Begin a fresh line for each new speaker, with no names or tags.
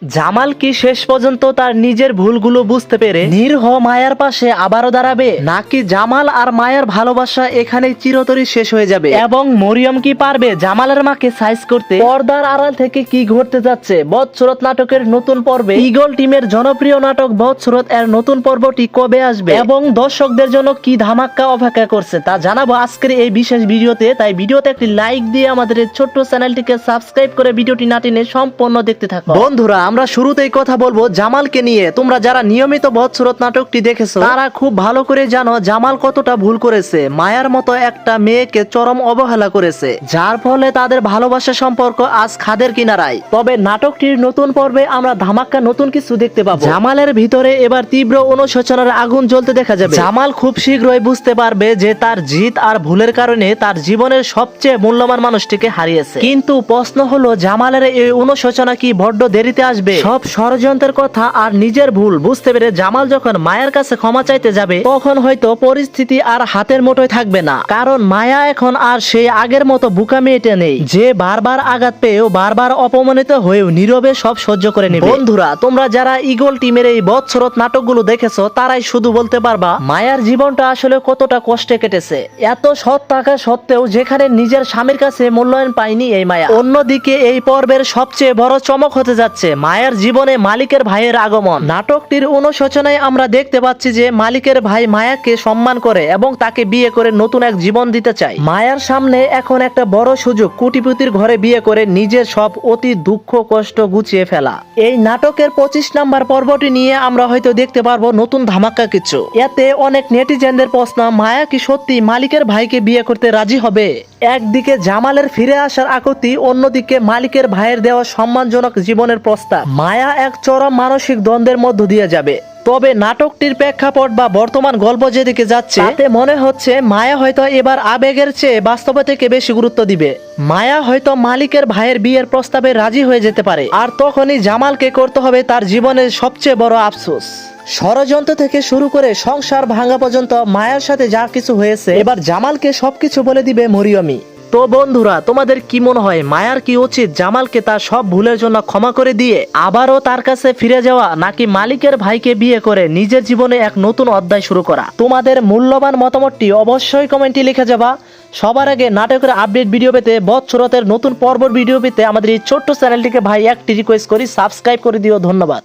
জামাল কি শেষ পর্যন্ত তার নিজের ভুলগুলো বুঝতে পেরে নিরীহ মায়ার পাশে আবারও দাঁড়াবে, নাকি জামাল আর মায়ার ভালোবাসা এখানেই চিরতরে শেষ হয়ে যাবে? এবং মরিয়ম কি পারবে জামালের মাকে সাইজ করতে? পর্দার আড়াল থেকে কি ঘটতে যাচ্ছে বদসুরত নাটকের নতুন পর্বে? ঈগল টিমের জনপ্রিয় নাটক বদসুরত এর নতুন পর্বটি কবে আসবে এবং দর্শকদের জন্য কি ধামাক্কা অপেক্ষা করছে তা জানাবো আজকের এই বিশেষ ভিডিওতে। তাই ভিডিওতে একটি লাইক দিয়ে আমাদের এই ছোট্ট চ্যানেলটিকে সাবস্ক্রাইব করে ভিডিওটি না টেনে সম্পূর্ণ দেখতে থাকো। বন্ধুরা, আমরা শুরুতেই কথা বলবো জামালকে নিয়ে। তোমরা যারা নিয়মিত বদসুরত নাটকটি দেখেছো তারা খুব ভালো করে জানো জামাল কতটা ভুল করেছে। মায়ার মতো একটা মেয়েকে চরম অবহেলা করেছে, যার ফলে তাদের ভালোবাসা সম্পর্ক আজ খাদের কিনারায়। তবে নাটকটির নতুন পর্বে আমরা ধামাক্কা নতুন কিছু দেখতে পাবো। জামালের ভিতরে এবার তীব্র অনুশোচনার আগুন জ্বলতে দেখা যাবে। জামাল খুব শীঘ্রই বুঝতে পারবে যে তার জিত আর ভুলের কারণে তার জীবনের সবচেয়ে মূল্যবান মানুষটিকে হারিয়েছে। কিন্তু প্রশ্ন হলো, জামালের এই অনুশোচনা কি বড্ড দেরিতে আসবে? সব ষড়যন্ত্রের কথা আর নিজের ভুল বুঝতে পেরে জামাল যখন মায়ের কাছে ক্ষমা চাইতে যাবে, তখন হয়তো পরিস্থিতি আর হাতের মুঠোয় থাকবে না। কারণ মায়া এখন আর সেই আগের মতো বোকা মেয়েটা নেই, যে বারবার আঘাত পেয়েও বারবার অপমানিত হয়েও নীরবে সব সহ্য করে নেবে। বন্ধুরা, তোমরা যারা ঈগল টিমের এই বদসুরত নাটকগুলো দেখেছো তারাই শুধু বলতে পারবা মায়ার জীবনটা আসলে কতটা কষ্টে কেটেছে। এত সৎ থাকা সত্ত্বেও যেখানে নিজের স্বামীর কাছে মূল্যায়ন পায়নি এই মায়া। অন্যদিকে এই পর্বের সবচেয়ে বড় চমক হতে যাচ্ছে মায়ের জীবনে মালিকের ভাইয়ের আগমন। নাটকটির অনুশোচনায় আমরা দেখতে পাচ্ছি যে মালিকের ভাই মায়াকে সম্মান করে এবং তাকে বিয়ে করে নতুন এক জীবন দিতে চায়। মায়ার সামনে এখন একটা বড় সুযোগ কোটিপতির ঘরে বিয়ে করে নিজের সব অতি দুঃখ কষ্ট গুছিয়ে ফেলা। এই নাটকের 25 নাম্বার পর্বটি নিয়ে আমরা হয়তো দেখতে পারবো নতুন ধামাক্কা কিছু। এতে অনেক নেটিজেনদের প্রশ্ন, মায়া কি সত্যি মালিকের ভাইকে বিয়ে করতে রাজি হবে? একদিকে জামালের ফিরে আসার আকুতি, অন্যদিকে মালিকের ভাইয়ের দেওয়া সম্মানজনক জীবনের প্রস্তাব। মায়া এক চরম মানসিক দ্বন্দ্বের মধ্য দিয়ে যাবে। তবে নাটকটির প্রেক্ষাপট বা বর্তমান গল্প যেদিকে যাচ্ছে তাতে মনে হচ্ছে মায়া হয়তো এবার আবেগের চেয়ে বাস্তবতাকে বেশি গুরুত্ব দিবে। মায়া হয়তো মালিকের ভাইয়ের বিয়ের প্রস্তাবে রাজি হয়ে যেতে পারে, আর তখনই জামালকে করতে হবে তার জীবনের সবচেয়ে বড় আফসোস। ষড়যন্ত্র থেকে শুরু করে সংসার ভাঙা পর্যন্ত মায়ার সাথে যা কিছু হয়েছে, এবার জামালকে সবকিছু বলে দিবে মরিয়মি। তো বন্ধুরা, তোমাদের কি মনে হয় মায়ার কি উচিত জামালকে তার সব ভুলের জন্য ক্ষমা করে দিয়ে আবারও তার কাছে ফিরে যাওয়া, নাকি মালিকের ভাইকে বিয়ে করে নিজের জীবনে এক নতুন অধ্যায় শুরু করা? তোমাদের মূল্যবান মতামতটি অবশ্যই কমেন্টে লিখে যাবা। সবার আগে নাটকের আপডেট ভিডিও পেতে, বদসুরতের নতুন পর্ব ভিডিও পেতে আমাদের এই ছোট্ট চ্যানেলটিকে ভাই একটি রিকোয়েস্ট করি, সাবস্ক্রাইব করে দিও। ধন্যবাদ।